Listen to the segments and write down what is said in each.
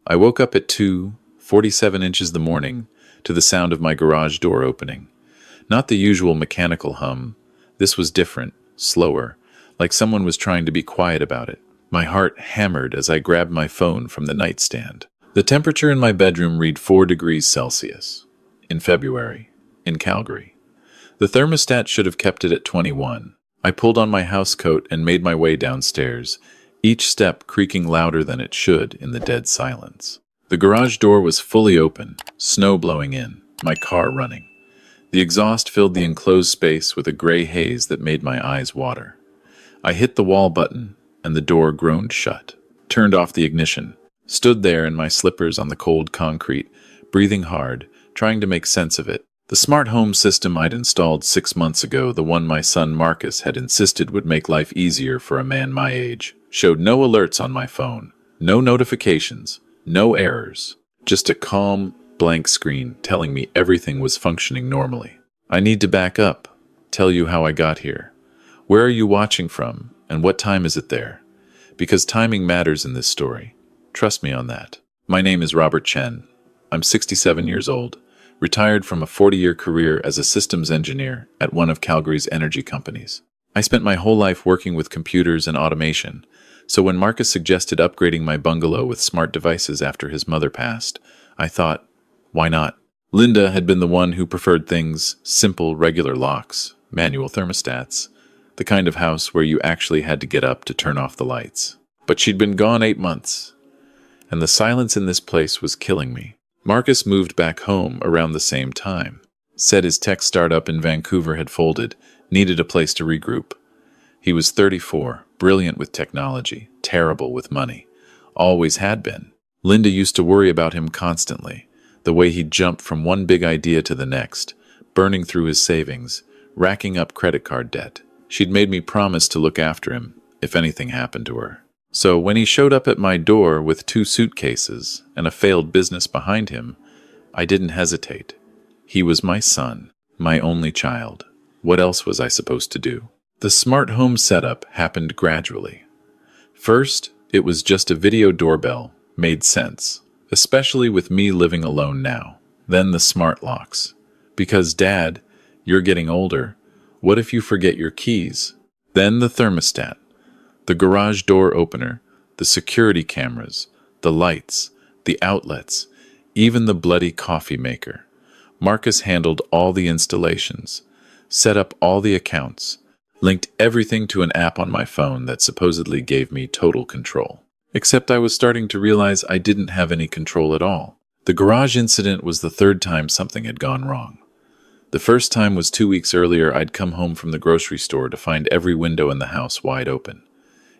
I woke up at 2:47 inches the morning to the sound of my garage door opening. Not the usual mechanical hum. This was different, slower, like someone was trying to be quiet about it. My heart hammered as I grabbed my phone from the nightstand. The temperature in my bedroom read 4 degrees Celsius. In February. In Calgary. The thermostat should have kept it at 21. I pulled on my housecoat and made my way downstairs, each step creaking louder than it should in the dead silence. The garage door was fully open, snow blowing in, my car running. The exhaust filled the enclosed space with a gray haze that made my eyes water. I hit the wall button, and the door groaned shut. Turned off the ignition, stood there in my slippers on the cold concrete, breathing hard, trying to make sense of it. The smart home system I'd installed 6 months ago, the one my son Marcus had insisted would make life easier for a man my age, showed no alerts on my phone, no notifications, no errors, just a calm, blank screen telling me everything was functioning normally. I need to back up, tell you how I got here. Where are you watching from, and what time is it there? Because timing matters in this story. Trust me on that. My name is Robert Chen. I'm 67 years old. Retired from a 40-year career as a systems engineer at one of Calgary's energy companies. I spent my whole life working with computers and automation, so when Marcus suggested upgrading my bungalow with smart devices after his mother passed, I thought, why not? Linda had been the one who preferred things simple, regular locks, manual thermostats, the kind of house where you actually had to get up to turn off the lights. But she'd been gone 8 months, and the silence in this place was killing me. Marcus moved back home around the same time. Said his tech startup in Vancouver had folded, needed a place to regroup. He was 34, brilliant with technology, terrible with money. Always had been. Linda used to worry about him constantly, the way he'd jump from one big idea to the next, burning through his savings, racking up credit card debt. She'd made me promise to look after him, if anything happened to her. So when he showed up at my door with 2 suitcases and a failed business behind him, I didn't hesitate. He was my son, my only child. What else was I supposed to do? The smart home setup happened gradually. First, it was just a video doorbell. Made sense, especially with me living alone now. Then the smart locks. Because, Dad, you're getting older. What if you forget your keys? Then the thermostat. The garage door opener, the security cameras, the lights, the outlets, even the bloody coffee maker. Marcus handled all the installations, set up all the accounts, linked everything to an app on my phone that supposedly gave me total control. Except I was starting to realize I didn't have any control at all. The garage incident was the 3rd time something had gone wrong. The first time was 2 weeks earlier. I'd come home from the grocery store to find every window in the house wide open.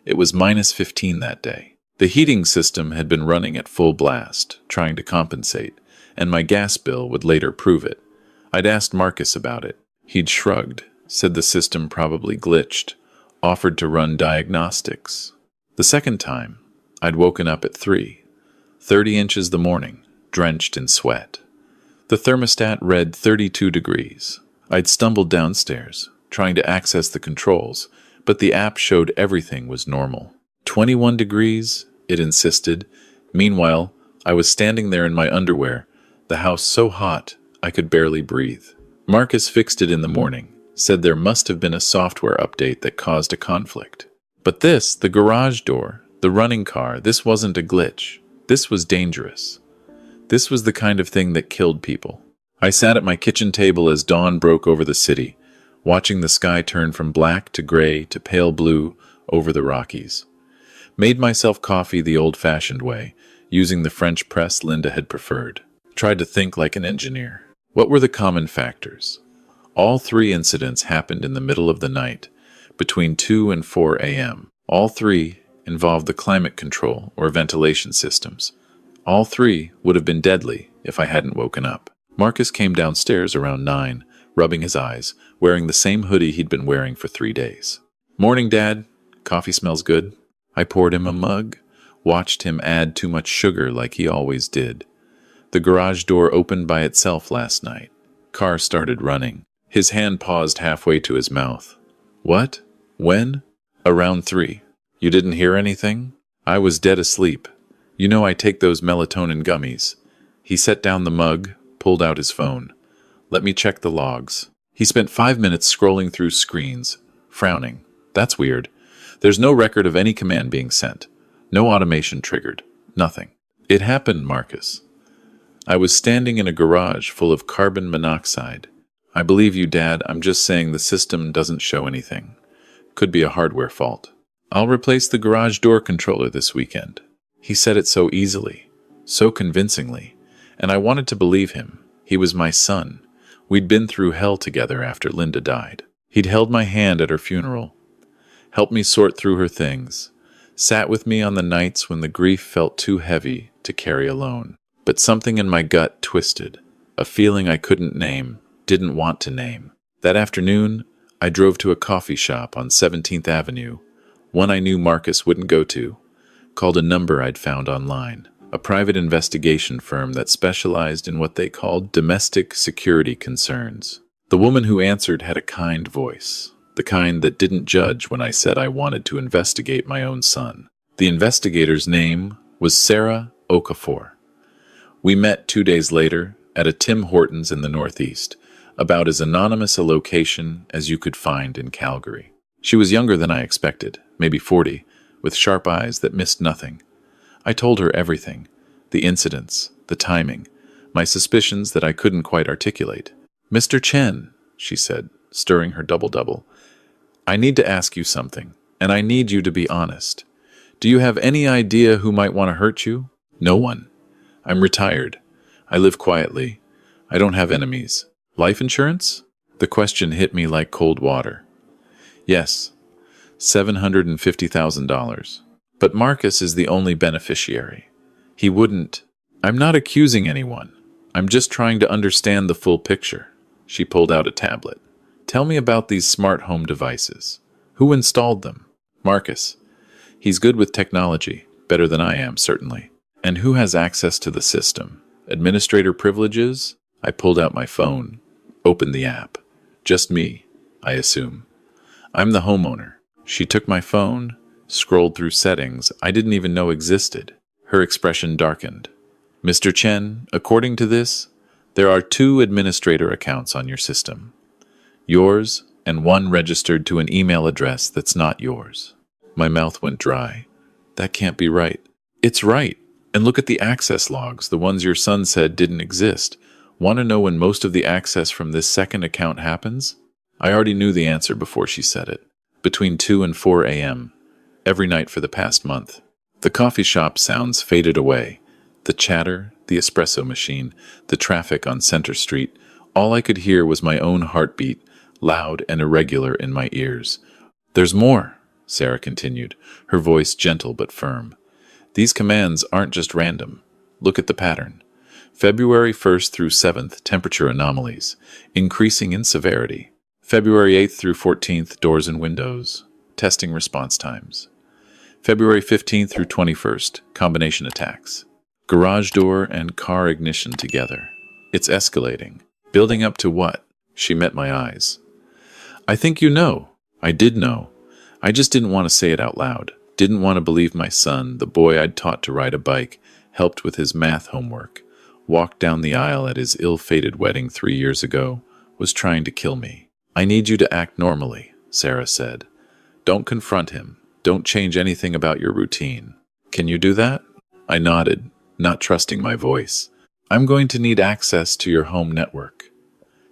It was -15 that day. The heating system had been running at full blast, trying to compensate, and my gas bill would later prove it. I'd asked Marcus about it. He'd shrugged, said the system probably glitched, offered to run diagnostics. The second time, I'd woken up at 3:30 inches the morning, drenched in sweat. The thermostat read 32 degrees. I'd stumbled downstairs, trying to access the controls, but the app showed everything was normal. 21 degrees, it insisted. Meanwhile, I was standing there in my underwear, the house so hot I could barely breathe. Marcus fixed it in the morning, said there must have been a software update that caused a conflict. But this, the garage door, the running car, this wasn't a glitch. This was dangerous. This was the kind of thing that killed people. I sat at my kitchen table as dawn broke over the city, watching the sky turn from black to gray to pale blue over the Rockies. Made myself coffee the old-fashioned way, using the French press Linda had preferred. Tried to think like an engineer. What were the common factors? All 3 incidents happened in the middle of the night, between 2 and 4 a.m. All 3 involved the climate control or ventilation systems. All 3 would have been deadly if I hadn't woken up. Marcus came downstairs around 9, rubbing his eyes, wearing the same hoodie he'd been wearing for 3 days. "Morning, Dad. Coffee smells good." I poured him a mug, watched him add too much sugar like he always did. The garage door opened by itself last night. Car started running. His hand paused halfway to his mouth. "What? When?" "Around 3. You didn't hear anything?" I was dead asleep. You know I take those melatonin gummies. He set down the mug, pulled out his phone. Let me check the logs. He spent 5 minutes scrolling through screens, frowning. That's weird. There's no record of any command being sent. No automation triggered. Nothing. It happened, Marcus. I was standing in a garage full of carbon monoxide. I believe you, Dad. I'm just saying the system doesn't show anything. Could be a hardware fault. I'll replace the garage door controller this weekend. He said it so easily, so convincingly, and I wanted to believe him. He was my son. We'd been through hell together after Linda died. He'd held my hand at her funeral, helped me sort through her things, sat with me on the nights when the grief felt too heavy to carry alone. But something in my gut twisted, a feeling I couldn't name, didn't want to name. That afternoon, I drove to a coffee shop on 17th Avenue, one I knew Marcus wouldn't go to, called a number I'd found online, a private investigation firm that specialized in what they called domestic security concerns. The woman who answered had a kind voice, the kind that didn't judge when I said I wanted to investigate my own son. The investigator's name was Sarah Okafor. We met 2 days later at a Tim Hortons in the Northeast, about as anonymous a location as you could find in Calgary. She was younger than I expected, maybe 40, with sharp eyes that missed nothing. I told her everything, the incidents, the timing, my suspicions that I couldn't quite articulate. "Mr. Chen," she said, stirring her double-double, "I need to ask you something, and I need you to be honest. Do you have any idea who might want to hurt you?" "No one. I'm retired. I live quietly. I don't have enemies. Life insurance?" The question hit me like cold water. "Yes, $750,000. But Marcus is the only beneficiary. He wouldn't." "I'm not accusing anyone. I'm just trying to understand the full picture." She pulled out a tablet. "Tell me about these smart home devices. Who installed them?" "Marcus. He's good with technology, better than I am, certainly." "And who has access to the system? Administrator privileges?" I pulled out my phone, opened the app. "Just me, I assume. I'm the homeowner." She took my phone, scrolled through settings I didn't even know existed. Her expression darkened. "Mr. Chen, according to this, there are 2 administrator accounts on your system. Yours and one registered to an email address that's not yours." My mouth went dry. That can't be right. It's right. And look at the access logs, the ones your son said didn't exist. Want to know when most of the access from this second account happens? I already knew the answer before she said it. Between 2 and 4 a.m., every night for the past month. The coffee shop sounds faded away. The chatter, the espresso machine, the traffic on Center Street, all I could hear was my own heartbeat, loud and irregular in my ears. "There's more," Sarah continued, her voice gentle but firm. "These commands aren't just random. Look at the pattern. February 1st through 7th, temperature anomalies, increasing in severity. February 8th through 14th, doors and windows, testing response times. February 15th through 21st, combination attacks. Garage door and car ignition together. It's escalating. Building up to what?" She met my eyes. "I think you know." I did know. I just didn't want to say it out loud. Didn't want to believe my son, the boy I'd taught to ride a bike, helped with his math homework, walked down the aisle at his ill-fated wedding 3 years ago, was trying to kill me. "I need you to act normally," Sarah said. "Don't confront him. Don't change anything about your routine. Can you do that?" I nodded, not trusting my voice. "I'm going to need access to your home network.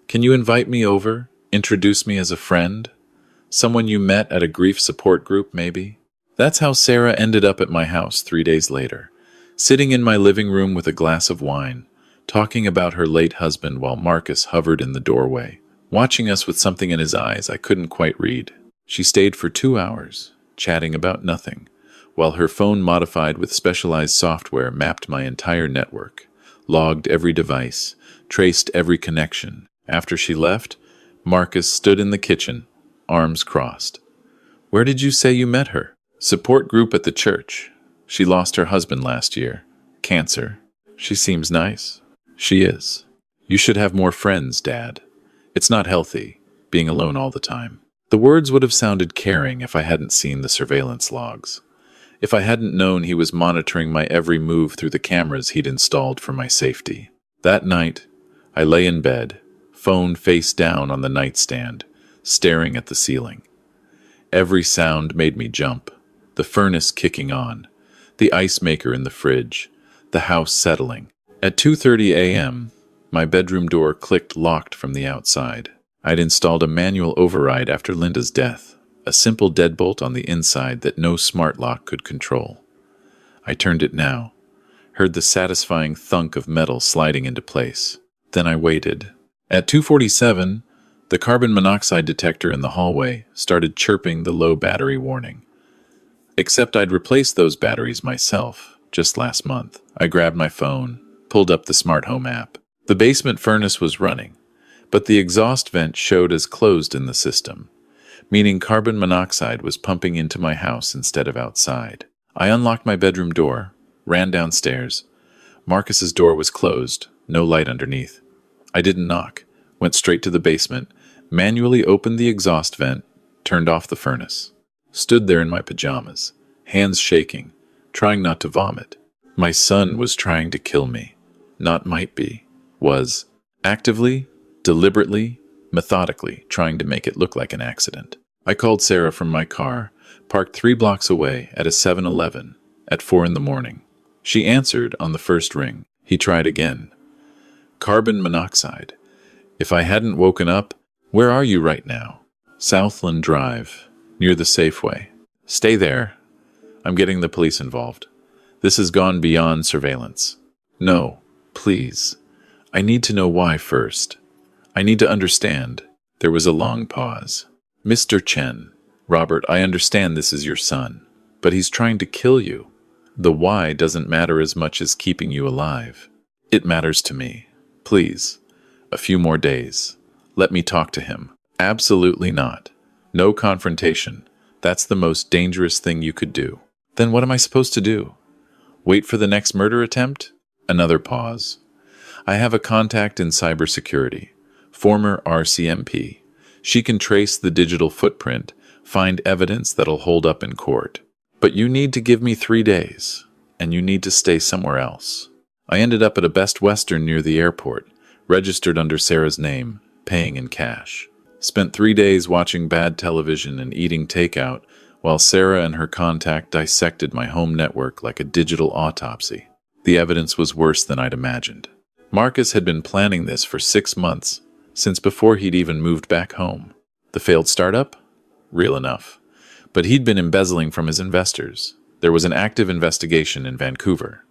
Can you invite me over? Introduce me as a friend? Someone you met at a grief support group, maybe?" That's how Sarah ended up at my house 3 days later, sitting in my living room with a glass of wine, talking about her late husband while Marcus hovered in the doorway, watching us with something in his eyes I couldn't quite read. She stayed for 2 hours, chatting about nothing, while her phone modified with specialized software mapped my entire network, logged every device, traced every connection. After she left, Marcus stood in the kitchen, arms crossed. "Where did you say you met her?" "Support group at the church. She lost her husband last year. Cancer. She seems nice." "She is. You should have more friends, Dad. It's not healthy, being alone all the time." The words would have sounded caring if I hadn't seen the surveillance logs. if I hadn't known he was monitoring my every move through the cameras he'd installed for my safety. That night, I lay in bed, phone face down on the nightstand, staring at the ceiling. Every sound made me jump. The furnace kicking on, the ice maker in the fridge, the house settling. At 2:30 a.m., my bedroom door clicked locked from the outside. I'd installed a manual override after Linda's death, a simple deadbolt on the inside that no smart lock could control. I turned it now, heard the satisfying thunk of metal sliding into place. Then I waited. At 2:47, the carbon monoxide detector in the hallway started chirping the low battery warning. Except I'd replaced those batteries myself, just last month. I grabbed my phone, pulled up the smart home app. The basement furnace was running, but the exhaust vent showed as closed in the system, meaning carbon monoxide was pumping into my house instead of outside. I unlocked my bedroom door, ran downstairs. Marcus's door was closed, no light underneath. I didn't knock, went straight to the basement, manually opened the exhaust vent, turned off the furnace. Stood there in my pajamas, hands shaking, trying not to vomit. My son was trying to kill me. Not might be. Was. Actively, deliberately, methodically trying to make it look like an accident. I called Sarah from my car, parked 3 blocks away at a 7-Eleven at 4 in the morning. She answered on the first ring. He tried again. Carbon monoxide. If I hadn't woken up, where are you right now? Southland Drive, near the Safeway. Stay there. I'm getting the police involved. This has gone beyond surveillance. No, please. I need to know why first. I need to understand. There was a long pause. Mr. Chen, Robert, I understand this is your son, but he's trying to kill you. The why doesn't matter as much as keeping you alive. It matters to me. Please, a few more days. Let me talk to him. Absolutely not. No confrontation. That's the most dangerous thing you could do. Then what am I supposed to do? Wait for the next murder attempt? Another pause. I have a contact in cybersecurity, former RCMP. She can trace the digital footprint, find evidence that'll hold up in court. But you need to give me 3 days, and you need to stay somewhere else. I ended up at a Best Western near the airport, registered under Sarah's name, paying in cash. Spent 3 days watching bad television and eating takeout, while Sarah and her contact dissected my home network like a digital autopsy. The evidence was worse than I'd imagined. Marcus had been planning this for 6 months, since before he'd even moved back home. The failed startup? Real enough. But he'd been embezzling from his investors. There was an active investigation in Vancouver.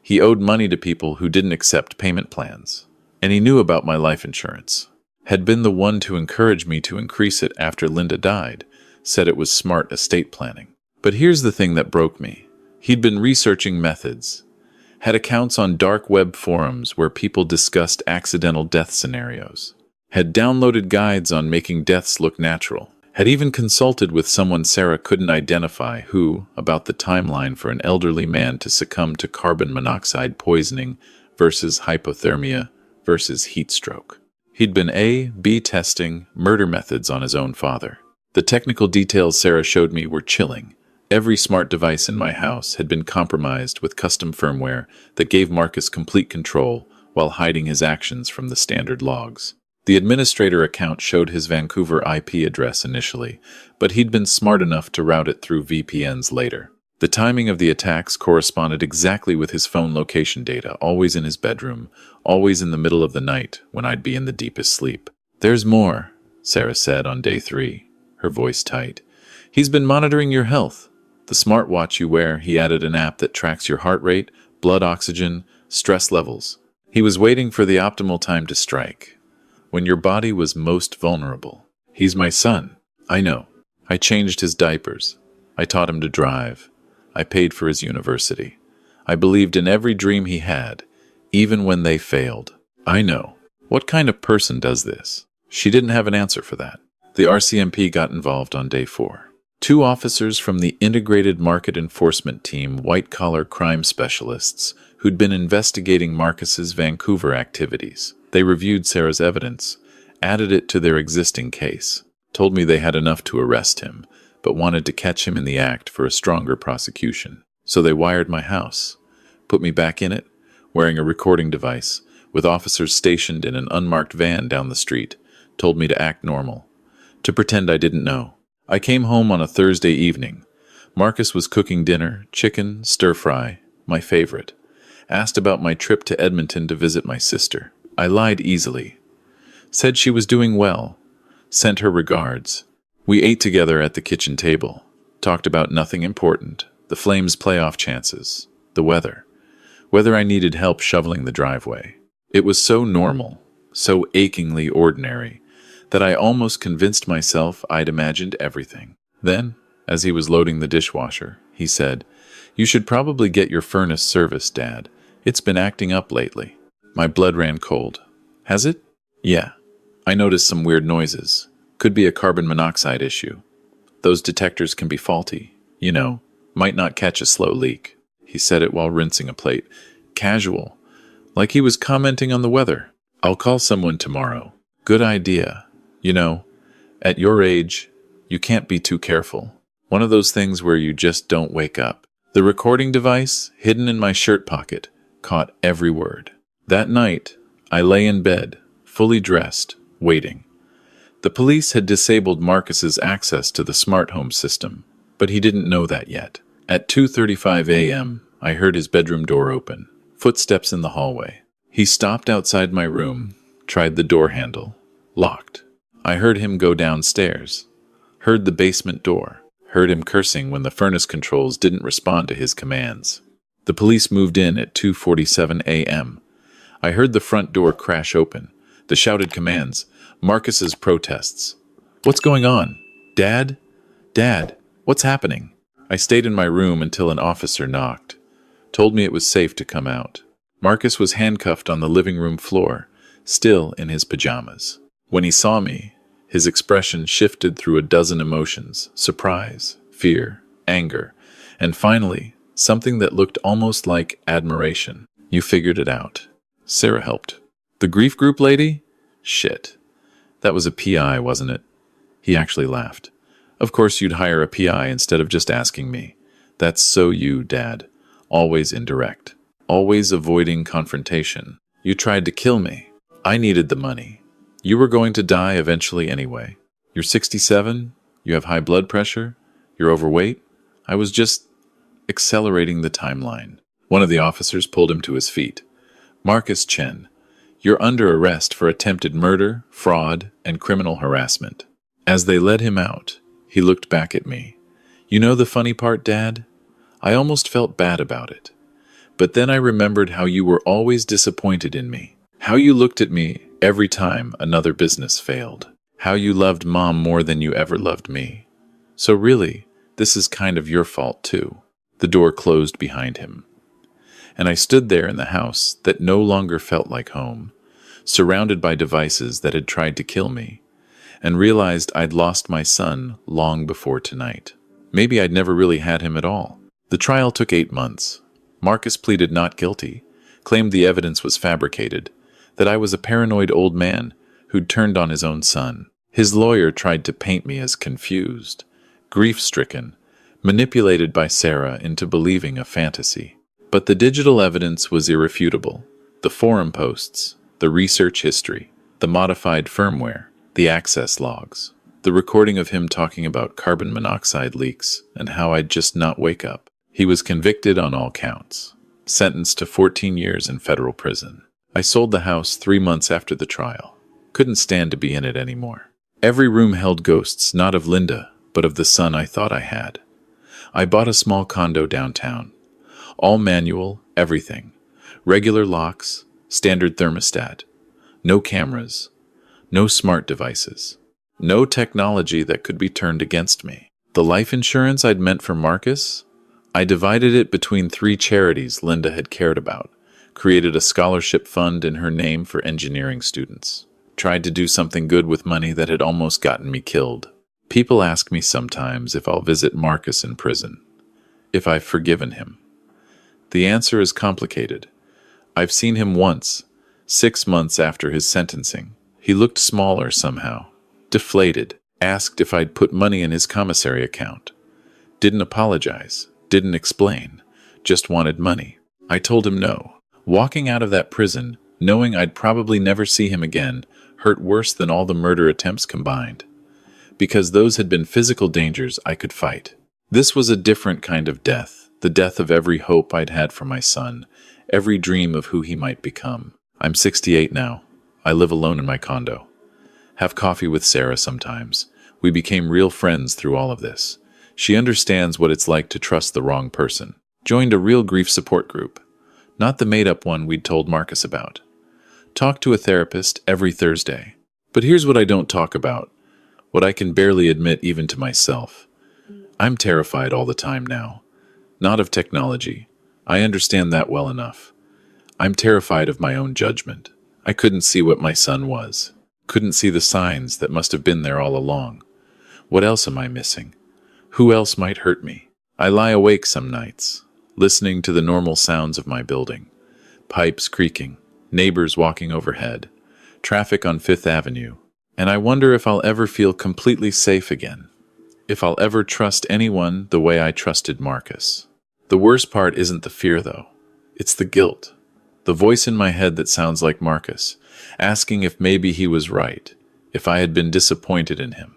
He owed money to people who didn't accept payment plans. And he knew about my life insurance. Had been the one to encourage me to increase it after Linda died, said it was smart estate planning. But here's the thing that broke me. He'd been researching methods. Had accounts on dark web forums where people discussed accidental death scenarios. Had downloaded guides on making deaths look natural. Had even consulted with someone Sarah couldn't identify who, about the timeline for an elderly man to succumb to carbon monoxide poisoning versus hypothermia versus heat stroke. He'd been A/B testing murder methods on his own father. The technical details Sarah showed me were chilling. Every smart device in my house had been compromised with custom firmware that gave Marcus complete control while hiding his actions from the standard logs. The administrator account showed his Vancouver IP address initially, but he'd been smart enough to route it through VPNs later. The timing of the attacks corresponded exactly with his phone location data, always in his bedroom, always in the middle of the night when I'd be in the deepest sleep. There's more, Sarah said on day 3, her voice tight. He's been monitoring your health. The smartwatch you wear, he added an app that tracks your heart rate, blood oxygen, stress levels. He was waiting for the optimal time to strike, when your body was most vulnerable. He's my son. I know. I changed his diapers. I taught him to drive. I paid for his university. I believed in every dream he had, even when they failed. I know. What kind of person does this? She didn't have an answer for that. The RCMP got involved on day 4. 2 officers from the Integrated Market Enforcement Team, white-collar crime specialists, who'd been investigating Marcus's Vancouver activities. They reviewed Sarah's evidence, added it to their existing case, told me they had enough to arrest him, but wanted to catch him in the act for a stronger prosecution. So they wired my house, put me back in it, wearing a recording device, with officers stationed in an unmarked van down the street, told me to act normal, to pretend I didn't know. I came home on a Thursday evening. Marcus was cooking dinner, chicken, stir-fry, my favorite. Asked about my trip to Edmonton to visit my sister. I lied easily. Said she was doing well. Sent her regards. We ate together at the kitchen table. Talked about nothing important. The Flames' playoff chances. The weather. Whether I needed help shoveling the driveway. It was so normal, so achingly ordinary, that I almost convinced myself I'd imagined everything. Then, as he was loading the dishwasher, he said, "You should probably get your furnace serviced, Dad. It's been acting up lately." My blood ran cold. Has it? Yeah. I noticed some weird noises. Could be a carbon monoxide issue. Those detectors can be faulty. You know, might not catch a slow leak. He said it while rinsing a plate. Casual. Like he was commenting on the weather. I'll call someone tomorrow. Good idea. You know, at your age, you can't be too careful. One of those things where you just don't wake up. The recording device, hidden in my shirt pocket, caught every word. That night, I lay in bed, fully dressed, waiting. The police had disabled Marcus's access to the smart home system, but he didn't know that yet. At 2:35 a.m., I heard his bedroom door open, footsteps in the hallway. He stopped outside my room, tried the door handle, locked. I heard him go downstairs, heard the basement door, heard him cursing when the furnace controls didn't respond to his commands. The police moved in at 2:47 a.m. I heard the front door crash open, the shouted commands, Marcus's protests. What's going on? Dad? Dad, what's happening? I stayed in my room until an officer knocked, told me it was safe to come out. Marcus was handcuffed on the living room floor, still in his pajamas. When he saw me, his expression shifted through a dozen emotions: surprise, fear, anger, and finally, something that looked almost like admiration. You figured it out. Sarah helped. The grief group lady? Shit. That was a PI, wasn't it? He actually laughed. Of course you'd hire a PI instead of just asking me. That's so you, Dad. Always indirect. Always avoiding confrontation. You tried to kill me. I needed the money. You were going to die eventually anyway. You're 67, you have high blood pressure, you're overweight. I was just accelerating the timeline. One of the officers pulled him to his feet. Marcus Chen, you're under arrest for attempted murder, fraud, and criminal harassment. As they led him out, he looked back at me. You know the funny part, Dad? I almost felt bad about it. But then I remembered how you were always disappointed in me. How you looked at me every time another business failed. How you loved Mom more than you ever loved me. So really, this is kind of your fault too. The door closed behind him. And I stood there in the house that no longer felt like home, surrounded by devices that had tried to kill me, and realized I'd lost my son long before tonight. Maybe I'd never really had him at all. The trial took 8 months. Marcus pleaded not guilty, claimed the evidence was fabricated, that I was a paranoid old man who'd turned on his own son. His lawyer tried to paint me as confused, grief-stricken, manipulated by Sarah into believing a fantasy. But the digital evidence was irrefutable. The forum posts, the research history, the modified firmware, the access logs, the recording of him talking about carbon monoxide leaks and how I'd just not wake up. He was convicted on all counts, sentenced to 14 years in federal prison. I sold the house 3 months after the trial. Couldn't stand to be in it anymore. Every room held ghosts, not of Linda, but of the son I thought I had. I bought a small condo downtown. All manual, everything. Regular locks, standard thermostat. No cameras. No smart devices. No technology that could be turned against me. The life insurance I'd meant for Marcus? I divided it between 3 charities Linda had cared about. Created a scholarship fund in her name for engineering students. Tried to do something good with money that had almost gotten me killed. People ask me sometimes if I'll visit Marcus in prison. If I've forgiven him. The answer is complicated. I've seen him once, 6 months after his sentencing. He looked smaller somehow, deflated. Asked if I'd put money in his commissary account. Didn't apologize, didn't explain, just wanted money. I told him no. Walking out of that prison, knowing I'd probably never see him again, hurt worse than all the murder attempts combined. Because those had been physical dangers I could fight. This was a different kind of death, the death of every hope I'd had for my son, every dream of who he might become. I'm 68 now. I live alone in my condo. Have coffee with Sarah sometimes. We became real friends through all of this. She understands what it's like to trust the wrong person. Joined a real grief support group. Not the made-up one we'd told Marcus about. Talk to a therapist every Thursday. But here's what I don't talk about. What I can barely admit even to myself. I'm terrified all the time now. Not of technology. I understand that well enough. I'm terrified of my own judgment. I couldn't see what my son was. Couldn't see the signs that must have been there all along. What else am I missing? Who else might hurt me? I lie awake some nights, listening to the normal sounds of my building. Pipes creaking, neighbors walking overhead, traffic on Fifth Avenue. And I wonder if I'll ever feel completely safe again. If I'll ever trust anyone the way I trusted Marcus. The worst part isn't the fear, though. It's the guilt. The voice in my head that sounds like Marcus, asking if maybe he was right, if I had been disappointed in him,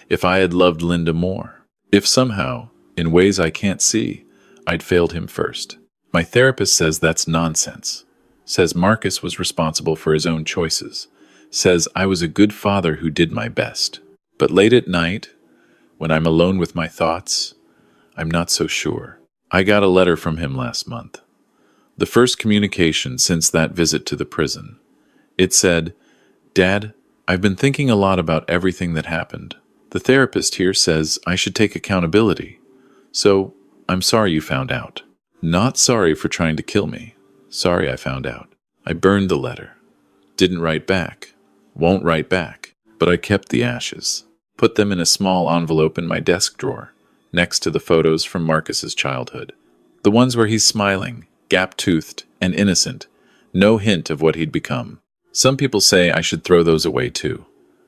if I had loved Linda more, if somehow, in ways I can't see, I'd failed him first. My therapist says that's nonsense. Says Marcus was responsible for his own choices. Says I was a good father who did my best. But late at night, when I'm alone with my thoughts, I'm not so sure. I got a letter from him last month. The first communication since that visit to the prison. It said, "Dad, I've been thinking a lot about everything that happened. The therapist here says I should take accountability. So, I'm sorry you found out. Not sorry for trying to kill me. Sorry I found out. I burned the letter. Didn't write back. Won't write back. But I kept the ashes. Put them in a small envelope in my desk drawer, next to the photos from Marcus's childhood. The ones where he's smiling, gap-toothed, and innocent. No hint of what he'd become. Some people say I should throw those away too.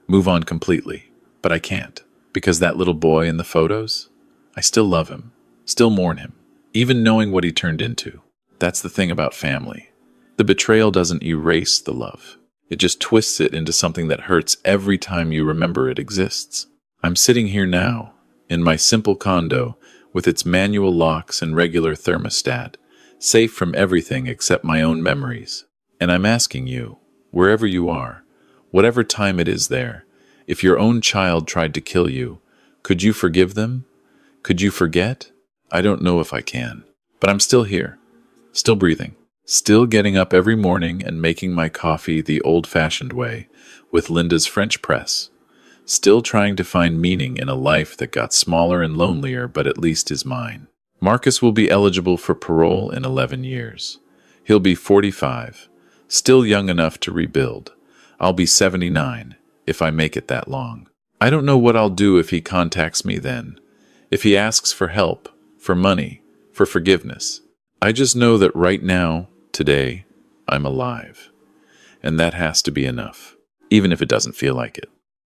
Move on completely. But I can't. Because that little boy in the photos, I still love him. Still mourn him. Even knowing what he turned into. That's the thing about family. The betrayal doesn't erase the love. It just twists it into something that hurts every time you remember it exists. I'm sitting here now, in my simple condo, with its manual locks and regular thermostat, safe from everything except my own memories. And I'm asking you, wherever you are, whatever time it is there, if your own child tried to kill you, could you forgive them? Could you forget? I don't know if I can. But I'm still here, still breathing, still getting up every morning and making my coffee the old-fashioned way, with Linda's French press, still trying to find meaning in a life that got smaller and lonelier but at least is mine. Marcus will be eligible for parole in 11 years. He'll be 45, still young enough to rebuild. I'll be 79, if I make it that long. I don't know what I'll do if he contacts me then, if he asks for help, for money, for forgiveness. I just know that right now, today, I'm alive. And that has to be enough, even if it doesn't feel like it.